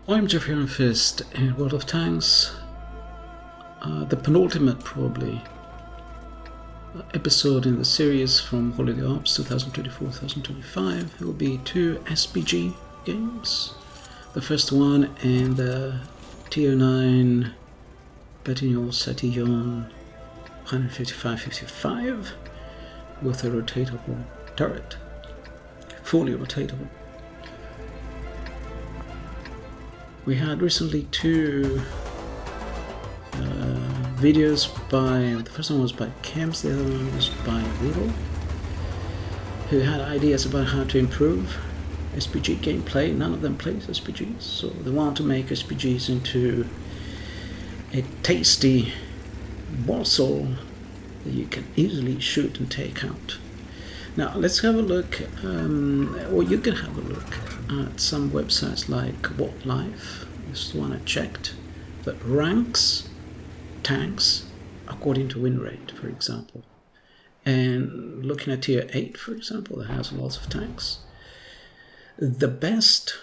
I'm Geoffrey on Fist in World of Tanks. The penultimate, probably, episode in the series from Holiday Ops 2024-2025. It will be 2 SPG games. The first one in the Tier 9 Bataillon Satillon 155-55 with a rotatable turret, fully rotatable. We had recently two videos by, the first one was by Kems, the other one was by Riddle, who had ideas about how to improve SPG gameplay. None of them plays SPGs, so they want to make SPGs into a tasty morsel that you can easily shoot and take out. Now let's have a look, or you can have a look at some websites like What Life. This is the one I checked, that ranks tanks according to win rate, for example. And looking at Tier 8, for example, that has lots of tanks. The best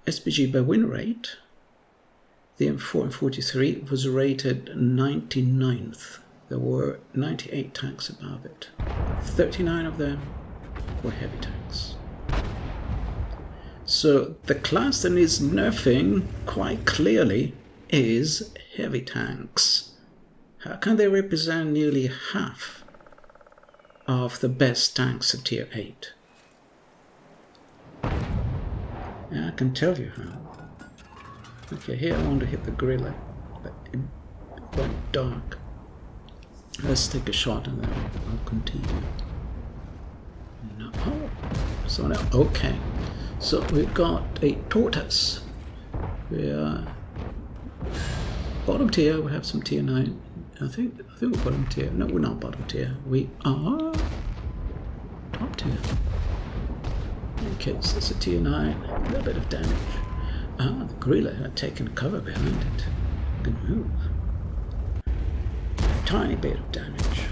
SPG by win rate, the M43, was rated 99th. There were 98 tanks above it. 39 of them were heavy tanks. So the class that needs nerfing quite clearly is heavy tanks. How can they represent nearly half of the best tanks at Tier 8? Yeah, I can tell you how. Okay, here I want to hit the gorilla, but it went dark. Let's take a shot and then I'll continue. No. So now, okay. So we've got a tortoise. We are bottom tier. We have some Tier 9. I think we're bottom tier. No, we're not bottom tier. We are top tier. Okay, so it's a Tier 9. A little bit of damage. The gorilla had taken cover behind it. Good move. Tiny bit of damage.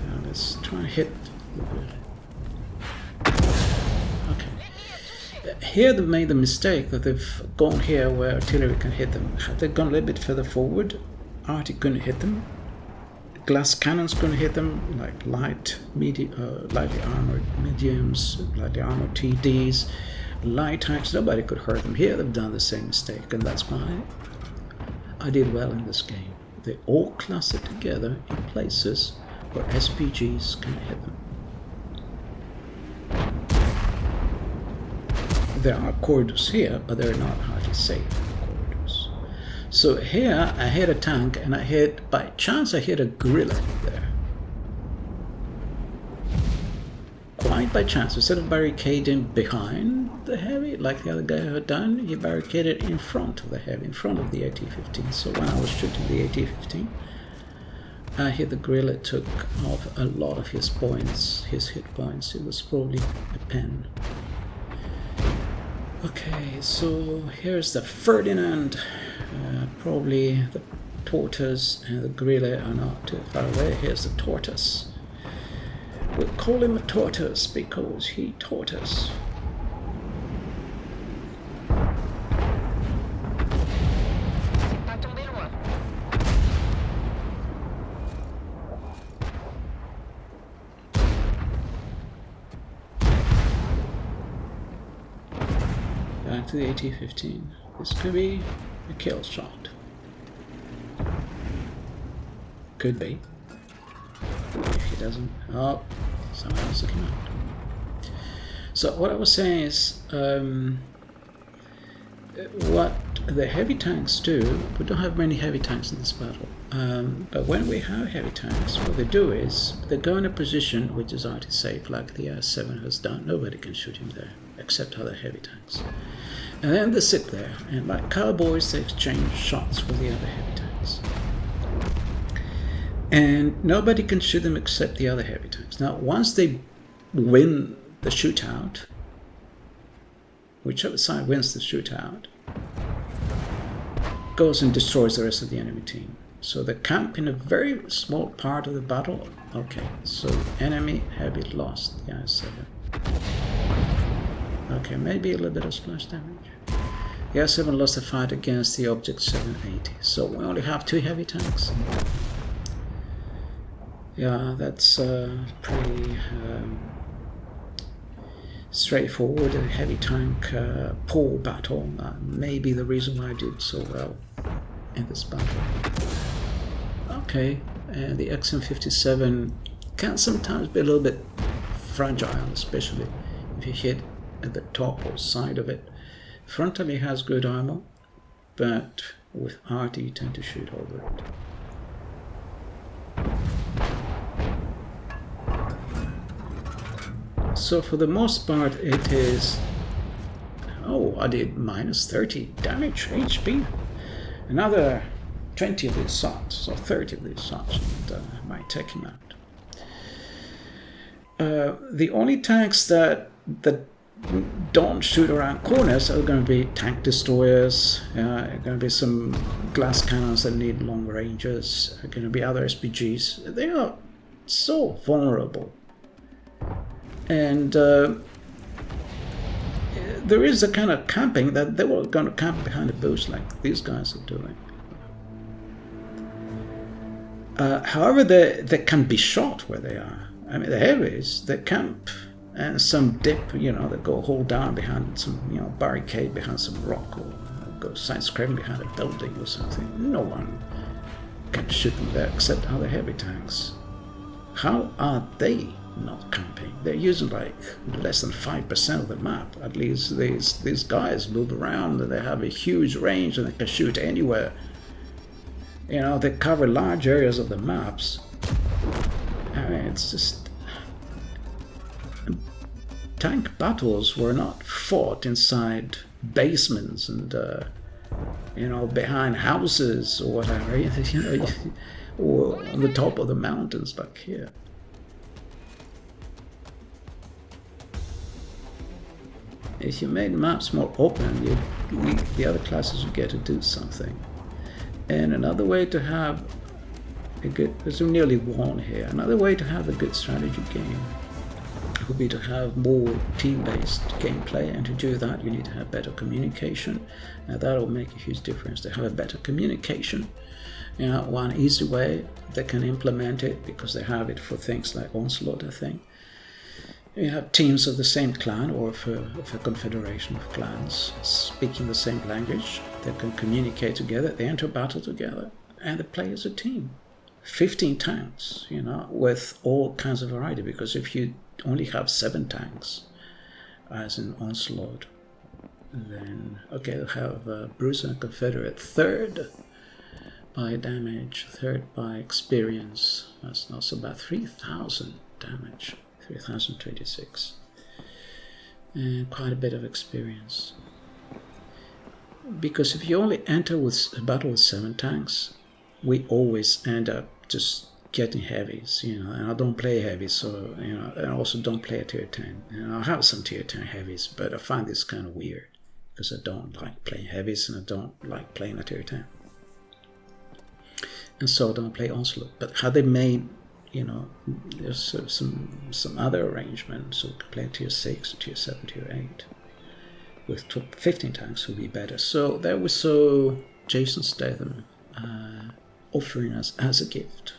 Now let's try and hit the gorilla. Okay. Here they've made the mistake that they've gone here where artillery can hit them. Had they gone a little bit further forward, arty couldn't hit them. Glass cannons couldn't hit them, like lightly armored mediums, lightly armored TDs, light tanks. Nobody could hurt them. Here they've done the same mistake, and that's why I did well in this game. They all cluster together in places where SPGs can hit them. There are corridors here, but they're not hardly safe corridors. So here I hit a tank, and by chance I hit a gorilla there. Quite by chance. Instead of barricading behind the heavy, like the other guy had done, he barricaded in front of the heavy, in front of the AT-15. So when I was shooting the AT-15, I hit the gorilla. It took off a lot of his points, his hit points. It was probably a pen. Okay, so here's the Ferdinand. Probably the tortoise and the gorilla are not too far away. Here's the tortoise. We'll call him a tortoise because he taught us. Back to the AT-15. This could be a kill shot. Could be. If he doesn't, oh, someone else looking out. So what I was saying is, what the heavy tanks do, we don't have many heavy tanks in this battle, but when we have heavy tanks, what they do is they go in a position which is already safe, like the R7 has done. Nobody can shoot him there except other heavy tanks, and then they sit there and like cowboys they exchange shots with the other heavy tanks, and nobody can shoot them except the other heavy tanks. Now once they win the shootout, whichever side wins the shootout goes and destroys the rest of the enemy team. So they camp in a very small part of the battle. Okay, so enemy heavy lost the I-7. Okay, maybe a little bit of splash damage. He has even lost a fight against the Object 780. So we only have 2 heavy tanks. Yeah, that's pretty straightforward. A heavy tank pool battle. May be the reason why I did so well in this battle. Okay, and the XM57 can sometimes be a little bit fragile, especially if you hit at the top or side of it. Frontally has good armor, but with RT you tend to shoot over it. So for the most part it is... Oh, I did minus 30 damage HP. Another 20 of these shots, or 30 of these shots, and I might take him out. The only tanks that don't shoot around corners are going to be tank destroyers, going to be some glass cannons that need long ranges, are going to be other SPGs. They are so vulnerable. And there is a kind of camping that they were going to camp behind the bush like these guys are doing. However, they can be shot where they are. I mean, the heavies, they camp and some dip, they go hold down behind some, barricade behind some rock, or go side scraping behind a building or something. No one can shoot them there except other heavy tanks. How are they not camping? They're using like less than 5% of the map. At least these guys move around and they have a huge range and they can shoot anywhere. They cover large areas of the maps. I mean, it's just... Tank battles were not fought inside basements and, behind houses or whatever, or on the top of the mountains like here. If you made maps more open, the other classes would get to do something. And another way to have a good, because we're nearly won here, another way to have a good strategy game would be to have more team-based gameplay, and to do that you need to have better communication, and that will make a huge difference. To have a better communication, one easy way they can implement it, because they have it for things like Onslaught, I think. You have teams of the same clan or of a confederation of clans speaking the same language. They can communicate together, they enter battle together, and they play as a team. 15 tanks, with all kinds of variety, because if you only have 7 tanks, as in Onslaught, then, okay, you have Bruiser and Confederate, 3rd by damage, 3rd by experience. That's also about 3,000 damage. 3026, and quite a bit of experience. Because if you only enter with a battle with 7 tanks, we always end up just getting heavies, and I don't play heavies, so, I also don't play a tier 10. I have some tier 10 heavies, but I find this kind of weird, because I don't like playing heavies, and I don't like playing a tier 10. And so I don't play Onslaught. But had they made, there's some other arrangements, so we could play tier 6, tier 7, tier 8. With 15 tanks would be better. So there we saw Jason Statham offering us as a gift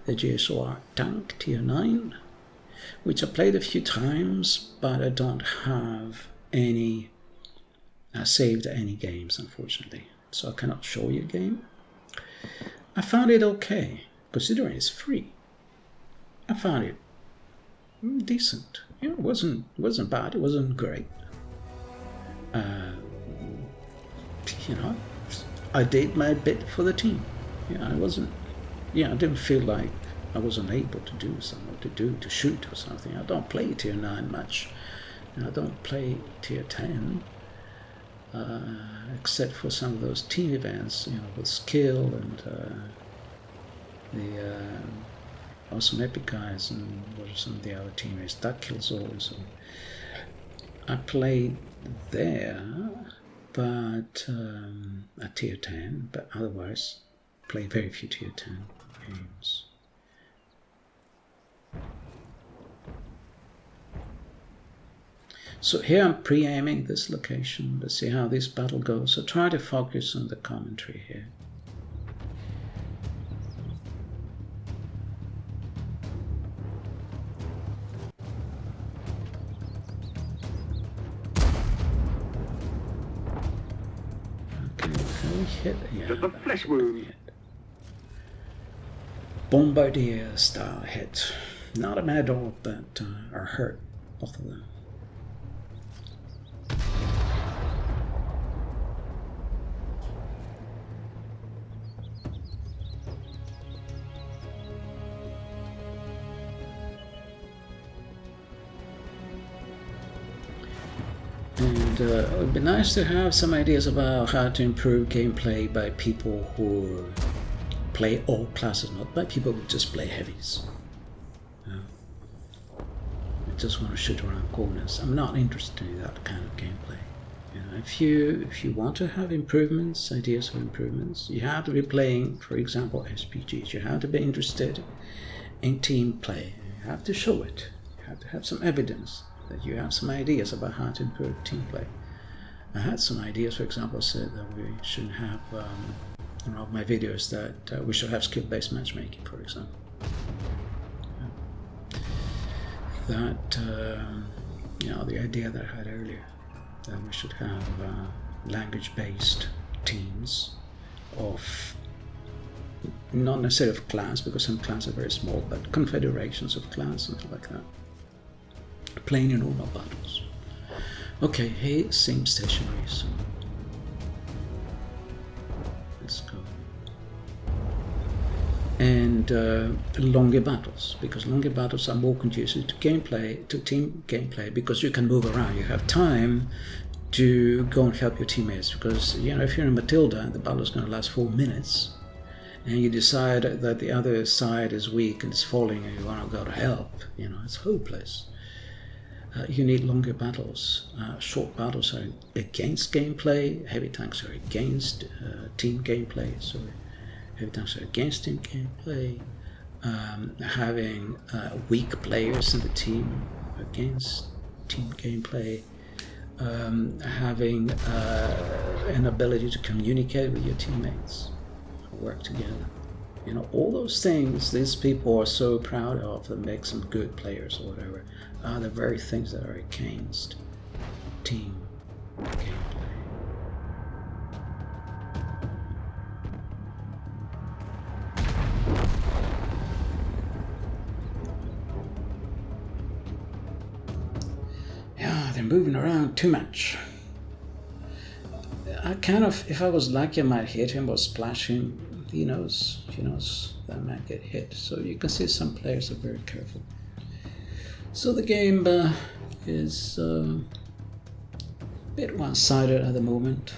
the GSOR tank tier 9, which I played a few times, but I don't have any saved any games, unfortunately. So I cannot show you a game. I found it okay, considering it's free. I found it decent. It wasn't bad. It wasn't great. I did my bit for the team. I didn't feel like I was unable to do something, to shoot or something. I don't play tier 9 much. I don't play tier 10, except for some of those team events, with skill and the awesome epic guys, and what are some of the other teammates, Duck Kills also. I played there, but at tier 10, but otherwise play very few tier 10 games. So here I'm pre-aiming this location. Let's see how this battle goes. So try to focus on the commentary here. Okay, can we hit? Yeah, just a flesh wound. Bombardier style hit. Not a medal, but are hurt, both of them. And it would be nice to have some ideas about how to improve gameplay by people who play all classes, not by people who just play heavies. I just want to shoot around corners. I'm not interested in that kind of gameplay. You know, if you want to have improvements, ideas for improvements, you have to be playing, for example, SPGs. You have to be interested in team play. You have to show it. You have to have some evidence that you have some ideas about how to improve team play. I had some ideas, for example, I said that we shouldn't have, in one of my videos, that we should have skill-based matchmaking, for example. That, you know, the idea that I had earlier, that we should have language-based teams of, not necessarily of clans, because some clans are very small, but confederations of clans, something like that, playing in normal battles. Okay, he seems stationary, so let's go. And longer battles, because longer battles are more conducive to gameplay, to team gameplay, because you can move around. You have time to go and help your teammates, because, you know, if you're in Matilda and the battle is going to last 4 minutes, and you decide that the other side is weak and is falling and you want to go to help, you know, it's hopeless. You need longer battles. Short battles are against gameplay. Heavy tanks are against team gameplay. Sorry. Heavy tanks are against team gameplay. Having weak players in the team against team gameplay. Having an ability to communicate with your teammates, work together. You know, all those things these people are so proud of that make them good players or whatever are the very things that are against team gameplay. Yeah, they're moving around too much. I kind of, if I was lucky, I might hit him or splash him. He knows that I might get hit. So you can see some players are very careful. So the game is a bit one-sided at the moment.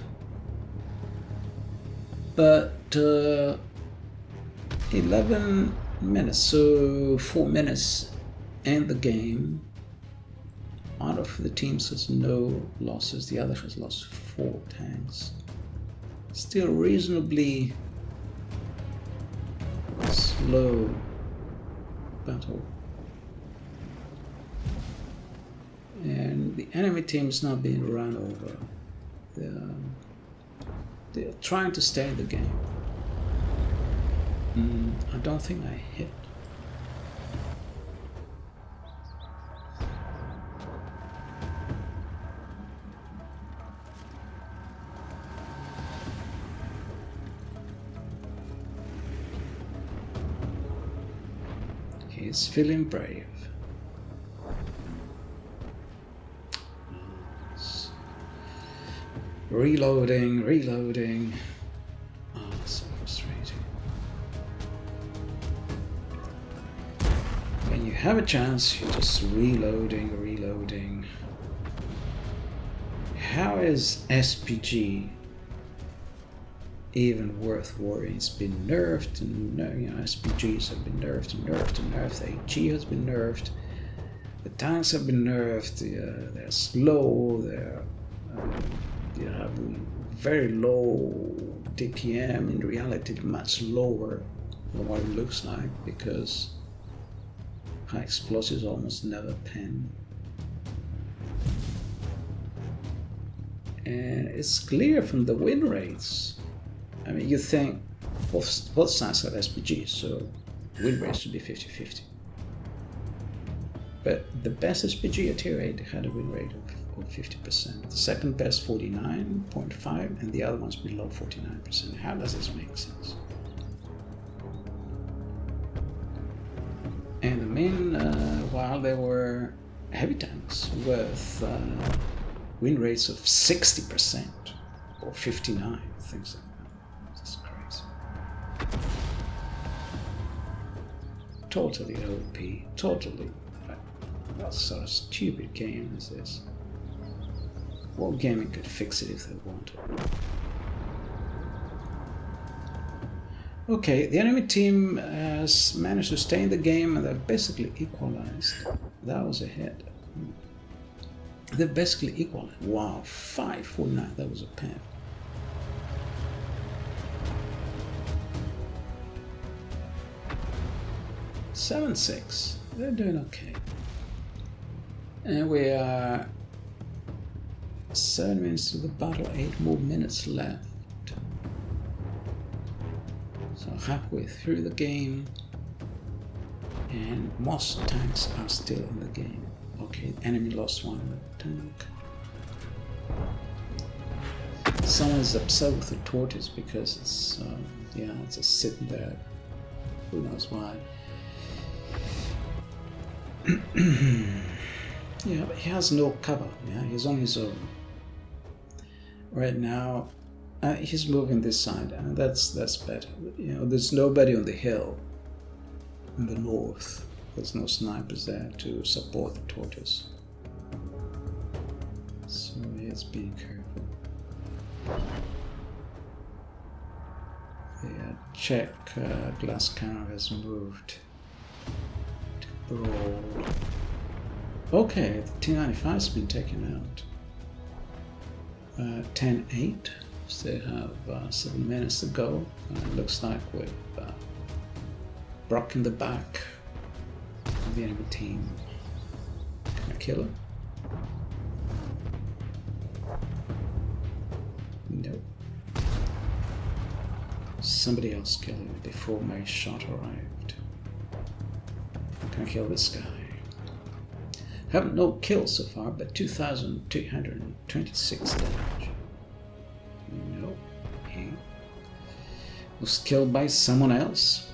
But 11 minutes, so 4 minutes in the game. One of the teams has no losses, the other has lost 4 tanks. Still reasonably slow battle. And the enemy team is not being run over. They're trying to stay in the game. I don't think I hit. He's feeling brave. Reloading. Oh, so frustrating. When you have a chance, you're just reloading. How is SPG even worth worrying? It's been nerfed, and you know, SPGs have been nerfed. The AG has been nerfed. The tanks have been nerfed. They're slow. They have very low DPM. In reality, much lower than what it looks like, because high explosives almost never pen. And it's clear from the win rates. I mean, you think both sides have SPGs, so win rates should be 50-50. But the best SPG at tier 8 had a win rate of 50%. The second best 49.5%, and the other one's below 49%. How does this make sense? And the meanwhile, there were heavy tanks with win rates of 60% or 59%, things like that. That's crazy. Totally OP, totally. What sort of stupid game is this? What gaming could fix it if they wanted? Okay, the enemy team has managed to stay in the game and they've basically equalized. That was a hit. They've basically equalized. Wow, 5-4-9, that was a pen. (7-6), they're doing okay. And we are 7 minutes to the battle, 8 more minutes left. So halfway through the game, and most tanks are still in the game. Okay, enemy lost one tank. Someone is upset with the tortoise because it's it's just sitting there. Who knows why? Yeah, but he has no cover. Yeah, he's on his own. Right now, he's moving this side, and that's better. You know, there's nobody on the hill in the north. There's no snipers there to support the tortoise. So he's being careful. The Czech glass cannon has moved to Brawl. Okay, the T-95's been taken out. 10-8. Still have 7 minutes to go. It looks like we've broken the back of the enemy team. Can I kill him? Nope. Somebody else killed him before my shot arrived. Can I kill this guy? Haven't no kills so far, but 2,226 damage. No, he was killed by someone else.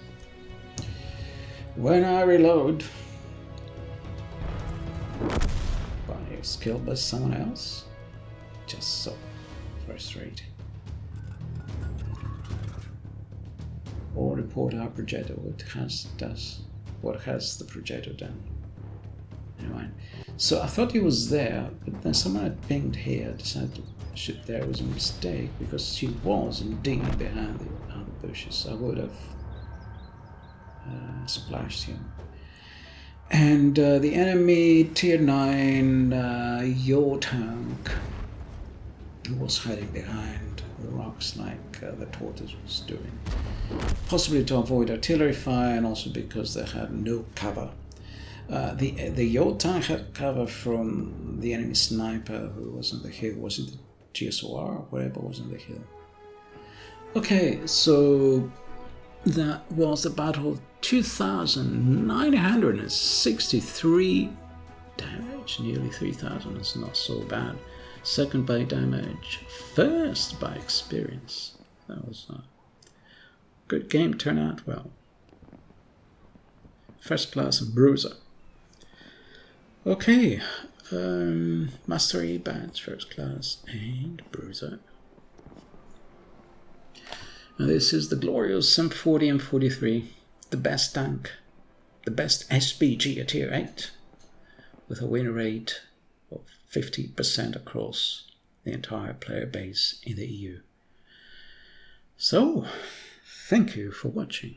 When I reload, but he was killed by someone else. Just so frustrating. Or report our projector. What has the projector done? Anyway, so I thought he was there, but then someone had pinged here, decided to shoot there. It was a mistake because she was indeed behind the other bushes. I would have splashed him. And the enemy tier 9 Yo tank who was hiding behind the rocks like the tortoise was doing. Possibly to avoid artillery fire and also because they had no cover. The Yo tank had cover from the enemy sniper who was on the hill. Was it the GSOR or whatever was on the hill? Okay, so that was a battle of 2,963 damage, nearly 3,000. It's not so bad. Second by damage, first by experience. That was a good game, turned out well. First class and bruiser. Okay, mastery badge, first class and bruiser. Now this is the glorious M40 M43, the best tank, the best SPG at tier 8, with a win rate of 50% across the entire player base in the EU. So, thank you for watching.